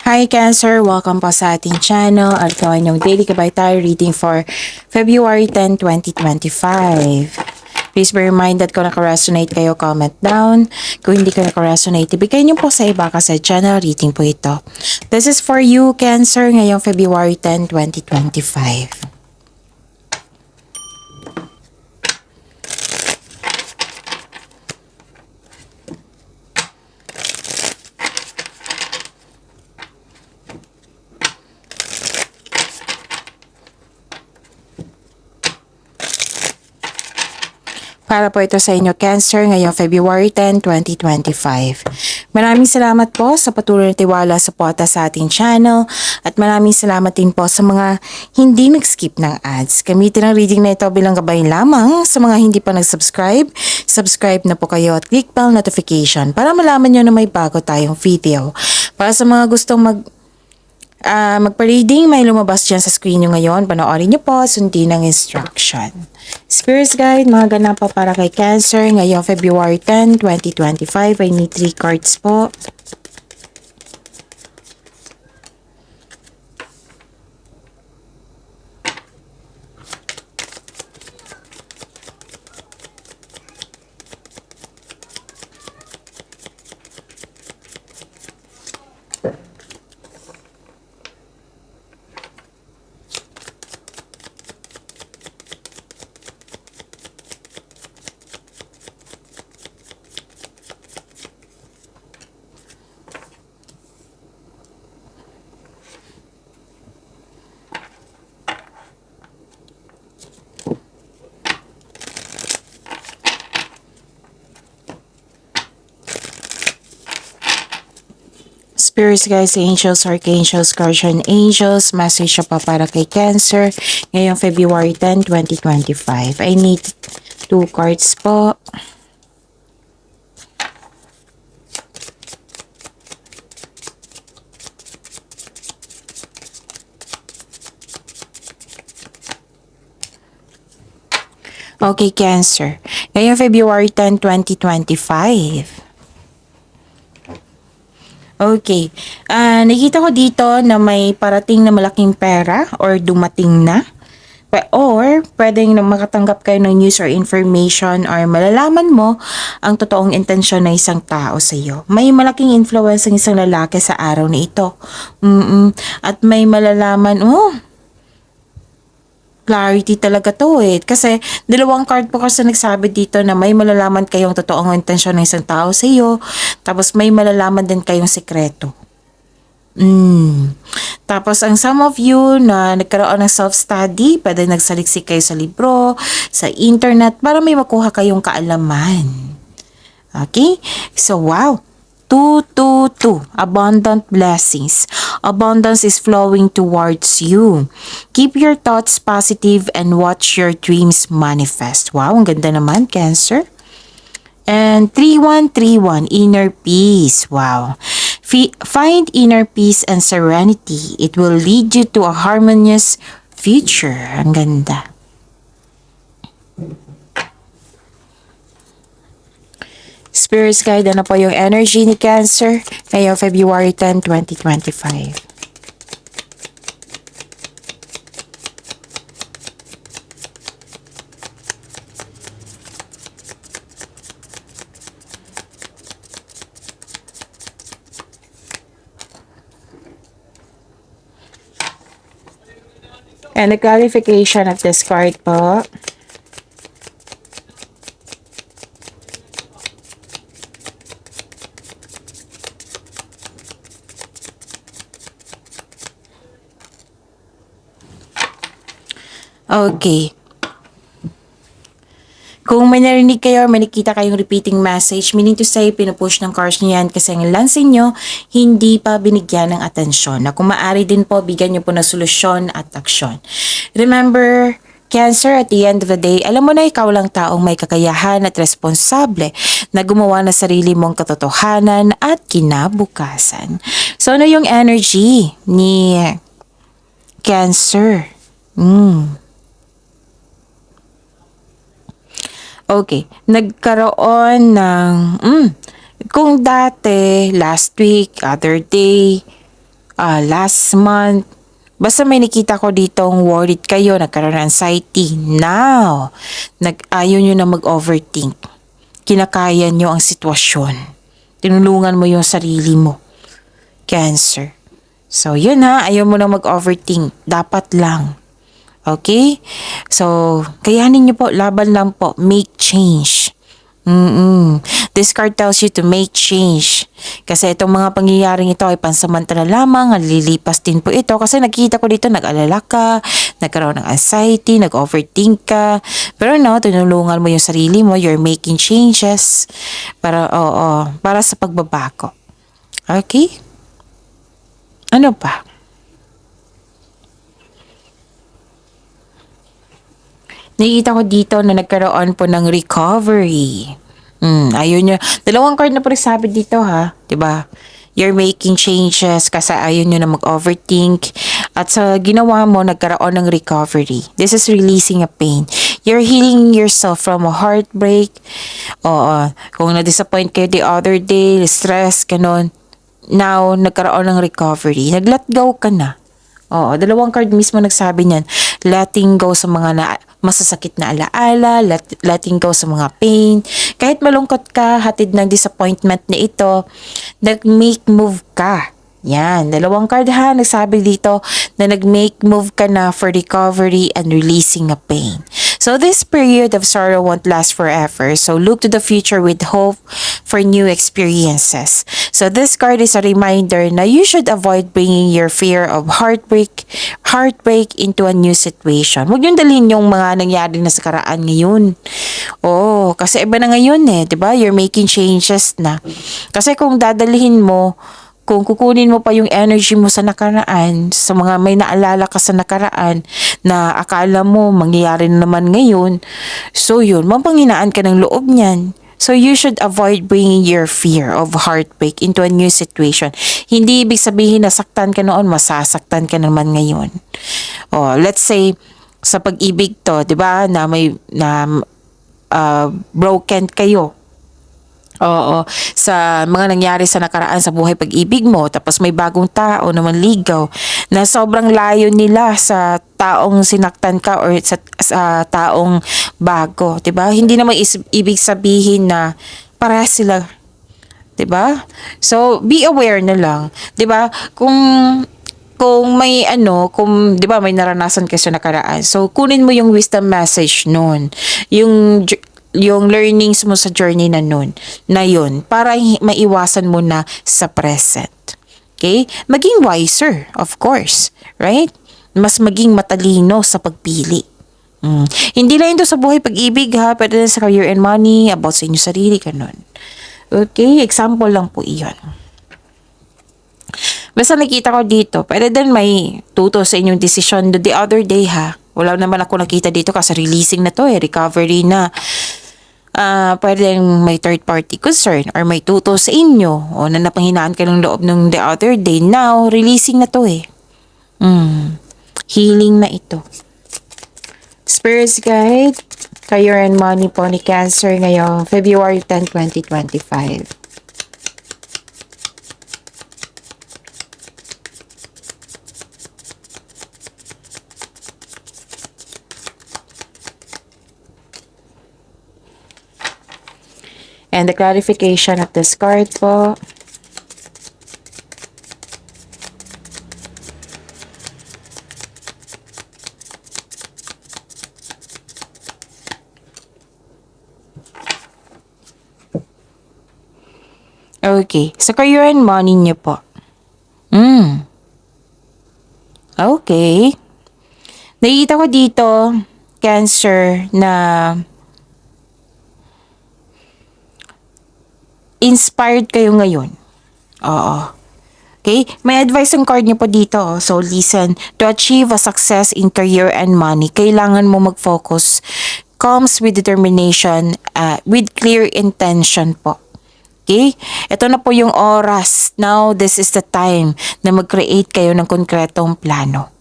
Hi Cancer! Welcome po sa ating channel at ito ang inyong daily kabaytay reading for February 10, 2025. Please be reminded kung naka-resonate kayo, comment down. Kung hindi kayo naka-resonate, ibigay niyo po sa iba kasi channel reading po ito. This is for you Cancer ngayong February 10, 2025. Para po ito sa inyo Cancer ngayong February 10, 2025. Maraming salamat po sa patuloy na tiwala sa suporta sa ating channel at maraming salamat din po sa mga hindi nag-skip ng ads. Gamitin ang reading na ito bilang gabay lamang sa mga hindi pa nag-subscribe. Subscribe na po kayo at click bell notification para malaman nyo na may bago tayong video. Para sa mga gustong magpa-reading, may lumabas dyan sa screen nyo ngayon. Panoorin nyo po, sundin ang instruction. Spirit Guide, mga ganap pa para kay Cancer ngayong February 10, 2025. I need 3 cards po. Spirits guys, angels, archangels, guardian angels, message pa para kay Cancer ngayong February 10, 2025. I need 2 cards po. Okay, Cancer. Ngayong February 10, 2025. Okay. Nakikita ko dito na may parating na malaking pera or dumating na. Or pwedeng na makatanggap kayo ng news or information or malalaman mo ang totoong intensyon ng isang tao sa iyo. May malaking influence ng isang lalaki sa araw na ito. At may malalaman, clarity talaga to Kasi dalawang card po kasi nagsabi dito na may malalaman kayong totoong intensyon ng isang tao sa iyo. Tapos may malalaman din kayong sekreto. Tapos ang some of you na nagkaroon ng self-study, pwede nagsaliksik kayo sa libro, sa internet para may makuha kayong kaalaman. Okay? So wow! 222, abundant blessings. Abundance is flowing towards you. Keep your thoughts positive and watch your dreams manifest. Wow, ang ganda naman, Cancer. And 3131, inner peace. Wow. Find inner peace and serenity. It will lead you to a harmonious future. Ang ganda. Spirits Guide, ano po yung energy ni Cancer ngayong February 10, 2025. And the clarification of this card po. Okay. Kung may narinig kayo or may nakita kayong repeating message, meaning to say, pinupush ng cards niyo yan kasi ang lansin nyo, hindi pa binigyan ng atensyon. Na kung maaari din po, bigyan nyo po ng solusyon at aksyon. Remember, Cancer, at the end of the day, alam mo na ikaw lang taong may kakayahan at responsable na gumawa ng sarili mong katotohanan at kinabukasan. So, ano yung energy ni Cancer? Okay, nagkaroon ng, kung dati, last week, other day, last month. Basta may nakita ko ditong worried kayo, nagkaroon ng anxiety. Now, ayaw nyo na mag-overthink. Kinakaya nyo ang sitwasyon. Tinulungan mo yung sarili mo. Cancer. So, yun ha. Ayaw mo na mag-overthink. Dapat lang. Okay? So, kayanin nyo po. Laban lang po. Make change. This card tells you to make change. Kasi itong mga pangyayaring ito ay pansamantala lamang, lilipas din po ito. Kasi nakita ko dito, nag-alala ka, nagkaroon ng anxiety, nag-overthink ka. Pero no, tinulungan mo yung sarili mo, you're making changes para sa pagbabago. Okay? Ano pa? Nakikita ko dito na nagkaroon po ng recovery. Ayun nyo. Dalawang card na po nagsabi dito ha. 'Di ba? You're making changes kasi ayun nyo na mag-overthink. At sa ginawa mo, nagkaroon ng recovery. This is releasing a pain. You're healing yourself from a heartbreak. Oo. Kung na-disappoint kayo the other day, stress, ganun. Now, nagkaroon ng recovery. Nag-let go ka na. Oo, dalawang card mismo nagsabi niyan. Letting go sa mga masasakit na alaala, letting go sa mga pain. Kahit malungkot ka, hatid ng disappointment na ito, nag-make move ka. Yan, dalawang card ha, nagsabi dito na nag-make move ka na for recovery and releasing a pain. So this period of sorrow won't last forever. So look to the future with hope for new experiences. So this card is a reminder na you should avoid bringing your fear of heartbreak into a new situation. Huwag yung dalhin yung mga nangyari na sa karaan ngayon. Oo, kasi iba na ngayon eh, 'di ba? You're making changes na. Kasi kung dadalhin mo, kung kukunin mo pa yung energy mo sa nakaraan, sa mga may naalala ka sa nakaraan na akala mo mangyayari na naman ngayon, so yun, mapanghinaan ka ng loob niyan. So you should avoid bringing your fear of heartbreak into a new situation. Hindi ibig sabihin na saktan ka noon, masasaktan ka naman ngayon. Oh, let's say sa pag-ibig to, 'di ba, na may broken kayo. Oo, sa mga nangyari sa nakaraan sa buhay pag-ibig mo, tapos may bagong tao na manligaw na sobrang layo nila sa taong sinaktan ka or sa taong bago, 'di ba? Hindi naman ibig sabihin na para sila, 'di ba? So, be aware na lang, 'di ba? Kung may kung 'di ba may naranasan ka sa nakaraan. So, kunin mo yung wisdom message noon. Yung learnings mo sa journey na yun, para maiwasan mo na sa present. Okay? Maging wiser, of course. Right? Mas maging matalino sa pagpili. Hindi lang ito sa buhay pag-ibig ha, pero sa career and money, about sa inyong sarili, ganun. Okay? Example lang po iyon. Basta nakita ko dito, pwede din may tuto sa inyong decision the other day ha. Wala naman ako nakita dito kasi releasing na to recovery na. Pwede may third party concern or may tuto sa inyo o na napanghinaan ka ng loob ng the other day. Now, releasing na to Healing na ito. Spirit's Guide, Career and Money po ni Cancer ngayong February 10, 2025. And the clarification of this card po. Okay. Sa career and money niyo po. Okay. Nakikita ko dito, Cancer, na inspired kayo ngayon. Oo. Okay? May advice ang card niyo po dito. So, listen. To achieve a success in career and money, kailangan mo mag-focus. Comes with determination, with clear intention po. Okay? Ito na po yung oras. Now, this is the time na mag-create kayo ng konkretong plano.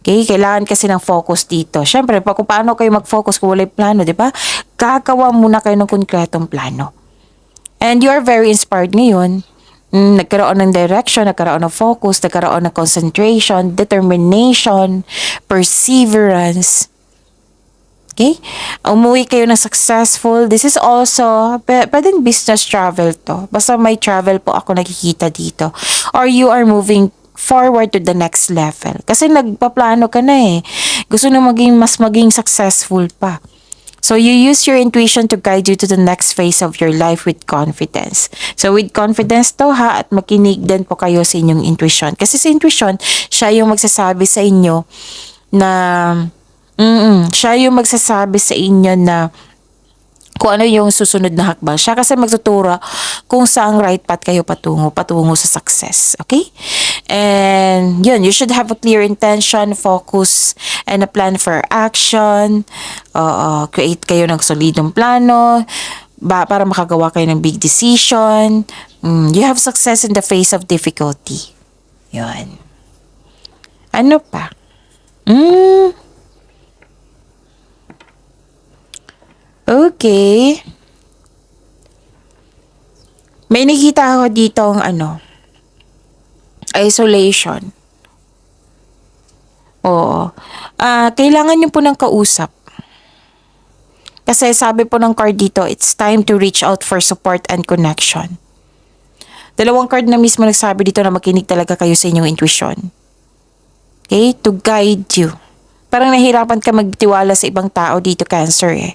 Okay? Kailangan kasi ng focus dito. Siyempre, kung paano kayo mag-focus kung wala plano, di ba? Gagawa muna kayo ng konkretong plano. And you are very inspired ngayon. Nagkaroon ng direction, nagkaroon ng focus, nagkaroon ng concentration, determination, perseverance. Okay? Umuwi kayo na successful. This is also, pwedeng business travel to. Basta may travel po ako nakikita dito. Or you are moving forward to the next level. Kasi nagpaplano ka na eh. Gusto na maging successful pa. So you use your intuition to guide you to the next phase of your life with confidence. So with confidence to ha, at makinig din po kayo sa inyong intuition. Kasi sa intuition, siya yung magsasabi sa inyo na siya yung magsasabi sa inyo na kung ano yung susunod na hakbang. Siya kasi magtuturo kung saang right path kayo patungo sa success. Okay? And yun, you should have a clear intention, focus, and a plan for action. Create kayo ng solidong plano para makagawa kayo ng big decision. You have success in the face of difficulty. Yun. Ano pa? Okay. May nakita ako dito isolation. Oo. Kailangan nyo po ng kausap. Kasi sabi po ng card dito, it's time to reach out for support and connection. Dalawang card na mismo nagsabi dito na makinig talaga kayo sa inyong intuition. Okay? To guide you. Parang nahihirapan ka magtiwala sa ibang tao dito, Cancer eh.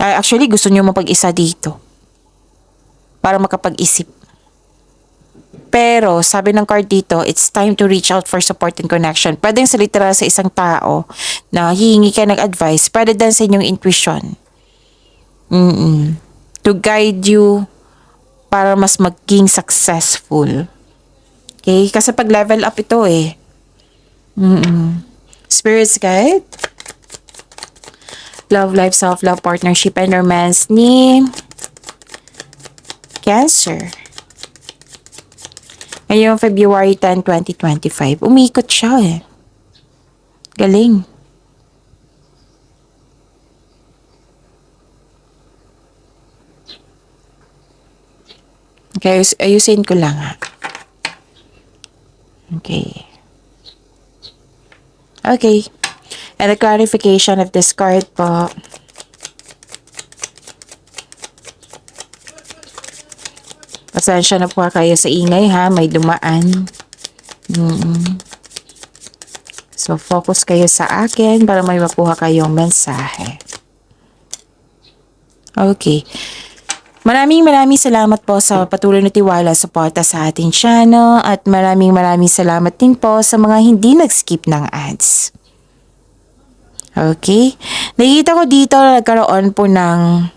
Actually, gusto nyo mapag-isa dito. Para makapag-isip. Pero, sabi ng card dito, it's time to reach out for support and connection. Pwedeng sa literal sa isang tao na hihingi ka ng advice. Pwede din sa inyong intuition. To guide you para mas maging successful. Okay? Kasi pag level up ito eh. Spirits guide. Love life, self-love, partnership, and romance ni Cancer. Ngayong February 10, 2025. Umikot siya eh. Galing. Okay, ayusin ko lang ha. Okay. Okay. And the clarification of this card po. Pasensya na po kayo sa ingay ha. May dumaan. So, focus kayo sa akin para may makuha kayong mensahe. Okay. Maraming salamat po sa patuloy na tiwala, suporta sa ating channel. At maraming salamat din po sa mga hindi nag-skip ng ads. Okay? Nakikita ko dito na nagkaroon po ng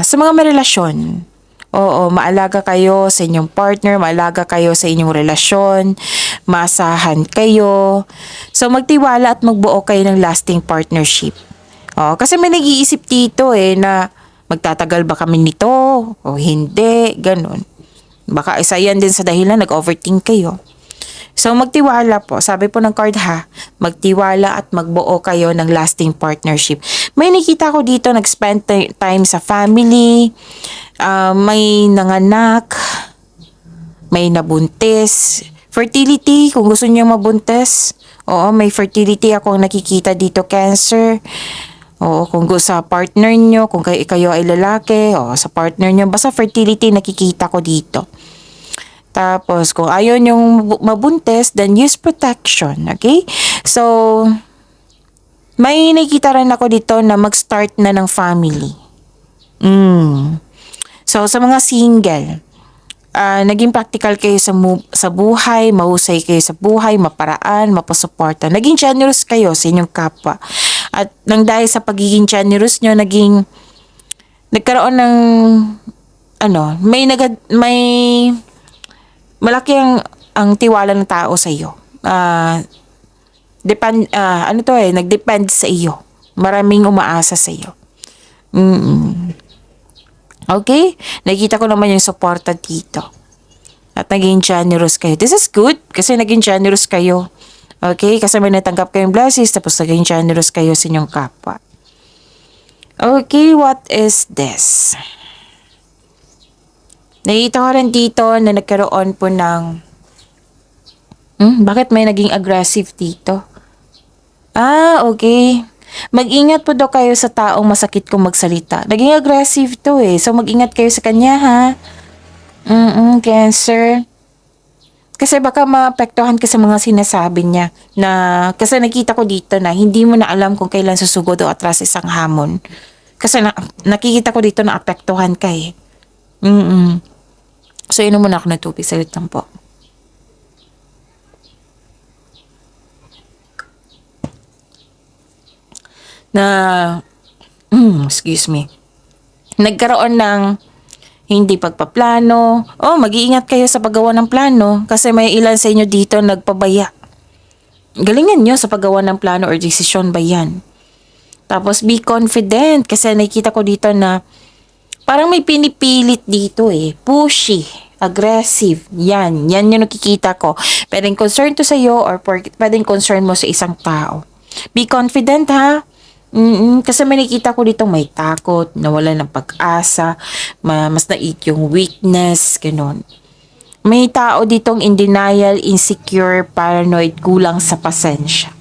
sa mga may relasyon. Oo, maalaga kayo sa inyong partner, maalaga kayo sa inyong relasyon, maasahan kayo. So, magtiwala at magbuo kayo ng lasting partnership. Kasi may nag-iisip dito na magtatagal ba kami nito o hindi, ganun. Baka isa yan din sa dahilan nag-overthink kayo. So, magtiwala po. Sabi po ng card ha, magtiwala at magbuo kayo ng lasting partnership. May nakita ko dito, nag-spend time sa family, may nanganak, may nabuntis. Fertility, kung gusto niyo mabuntis. Oo, may fertility ako nakikita dito, Cancer. Oo, kung sa partner nyo, kung kayo ay lalaki, sa partner nyo, basta fertility nakikita ko dito. Tapos, kung ayaw nyong mabuntis, then use protection, okay? So, may nakikita rin ako dito na mag-start na ng family. So, sa mga single, naging practical kayo sa buhay, mahusay kayo sa buhay, maparaan, mapasuporta. Naging generous kayo sa inyong kapwa. At nang dahil sa pagiging generous nyo, nagkaroon ng, may malaki ang tiwala ng tao sa iyo. Nagdepend sa iyo. Maraming umaasa sa iyo. Okay? Nakita ko naman yung suporta dito. At naging generous kayo. This is good kasi naging generous kayo. Okay? Kasi may natanggap kayong blessings tapos naging generous kayo sa inyong kapwa. Okay, what is this? Nakita ko rin dito na nagkaroon po ng... bakit may naging aggressive dito? Okay. Mag-ingat po daw kayo sa taong masakit kung magsalita. Naging aggressive to eh. So mag-ingat kayo sa kanya ha. Cancer. Kasi baka maapektuhan ka sa mga sinasabi niya. Kasi nakita ko dito na hindi mo na alam kung kailan susugod o atras isang hamon. Kasi nakikita ko dito na apektuhan ka eh. So inom muna ako ng tubig. Salit lang po. Excuse me. Nagkaroon ng hindi pagpaplano. Mag-iingat kayo sa paggawa ng plano kasi may ilan sa inyo dito nagpabaya. Galingan nyo sa paggawa ng plano or desisyon ba yan. Tapos be confident kasi nakikita ko dito na parang may pinipilit dito eh. Pushy, aggressive. Yan yung nakikita ko. Pwedeng concern to sa'yo or pwedeng concern mo sa isang tao. Be confident ha. Kasi may nakita ko dito may takot, nawala ng pag-asa, mas nait yung weakness, ganun. May tao ditong in denial, insecure, paranoid, kulang sa pasensya.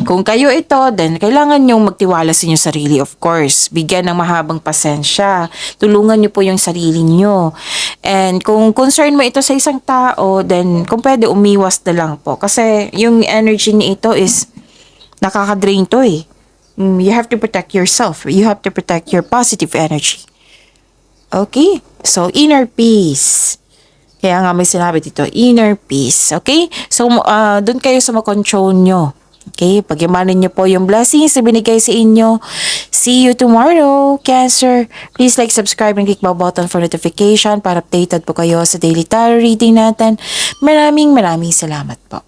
Kung kayo ito, then kailangan nyong magtiwala sa inyong sarili, of course. Bigyan ng mahabang pasensya. Tulungan nyo po yung sarili nyo. And kung concern mo ito sa isang tao, then kung pwede, umiwas na lang po. Kasi yung energy ni ito is nakaka-drain to eh. You have to protect yourself. You have to protect your positive energy. Okay? So, inner peace. Kaya nga may sinabi dito, inner peace. Okay? So, dun kayo sa makontrol nyo. Okay? Pag-imanin nyo po yung blessings na binigay sa inyo. See you tomorrow, Cancer. Please like, subscribe, and click bell button for notification para updated po kayo sa daily tarot reading natin. Maraming salamat po.